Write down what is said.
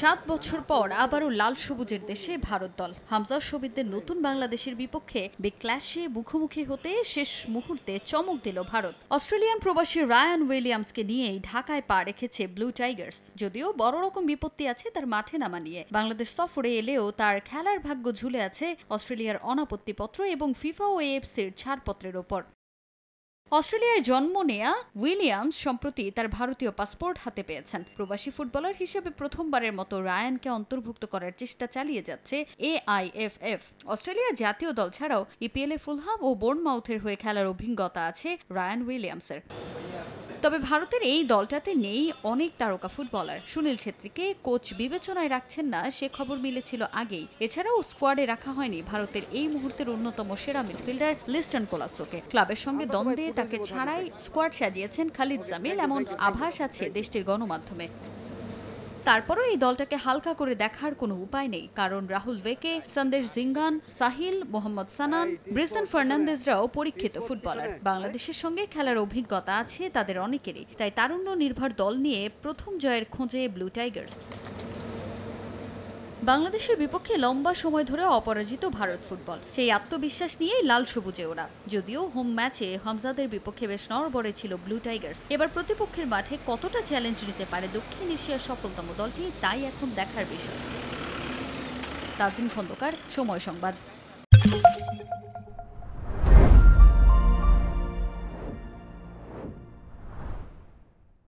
7 বছর পর আবারও লাল সবুজের দেশে ভারত দল। হামজা শহীদদের নতুন বাংলাদেশের বিপক্ষে বিগ ক্ল্যাশে মুখোমুখি হতে শেষ মুহূর্তে চমক দিল ভারত। অস্ট্রেলিয়ান প্রবাসী রায়ান উইলিয়ামসকে নিয়েই ঢাকায় পা রেখেছে ব্লু টাইগার্স। যদিও বড় রকম বিপত্তি আছে তার মাঠে নামা নিয়ে। বাংলাদেশ সফরে এলেও তার খেলার ভাগ্য ঝুলে আছে অস্ট্রেলিয়ার অনাপত্তিপত্র এবং ফিফা ও এএফসির ছাড়পত্রের ওপর। অস্ট্রেলিয়ায় জন্ম নেয়া উইলিয়ামস সম্প্রতি তার ভারতীয় পাসপোর্ট হাতে পেয়েছেন। প্রবাসী ফুটবলার হিসেবে প্রথমবারের মতো রায়ানকে অন্তর্ভুক্ত করার চেষ্টা চালিয়ে যাচ্ছে AIFF। অস্ট্রেলিয়া জাতীয় দল ছাড়াও ইপিএলে ফুলহাম ও বোর্নমাউথের হয়ে খেলার অভিজ্ঞতা আছে রায়ান উইলিয়ামসের। তবে ভারতের এই দলটাতে নেই অনেক তারকা ফুটবলার। সুনীল ছেত্রীকে কোচ বিবেচনায় রাখছেন না সে খবর মিলেছিল আগেই। এছাড়াও স্কোয়াডে রাখা হয়নি ভারতের এই মুহূর্তের অন্যতম সেরা মিডফিল্ডার লিস্টন কোলাসোকে। ক্লাবের সঙ্গে দ্বন্দ্বে তাকে ছাড়াই স্কোয়াড সাজিয়েছেন খালিদ জামিল, এমন আভাস আছে দেশটির গণমাধ্যমে। তারপরও এই দলটাকে হালকা করে দেখার কোনো উপায় নেই, কারণ রাহুল ভেকে, সন্দেশ জিঙ্গান, সাহিল, মোহাম্মদ সানান, ব্রিসন ফার্নান্দেজরাও পরীক্ষিত ফুটবলার। বাংলাদেশের সঙ্গে খেলার অভিজ্ঞতা আছে তাদের অনেকেরই, তাই তারুণ্য নির্ভর দল নিয়ে প্রথম জয়ের খোঁজে ব্লু টাইগার্স। বাংলাদেশের বিপক্ষে লম্বা সময় ধরে অপরাজিত ভারত ফুটবল, সেই আত্মবিশ্বাস নিয়েই লাল সবুজে ওরা। যদিও হোম ম্যাচে হামজাদের বিপক্ষে বেশ নড়বড়ে ছিল ব্লু টাইগার্স। এবার প্রতিপক্ষের মাঠে কতটা চ্যালেঞ্জ নিতে পারে দক্ষিণ এশিয়ার সফলতম দলটি, তাই এখন দেখার বিষয়। তাজিম খন্দকার, সময় সংবাদ।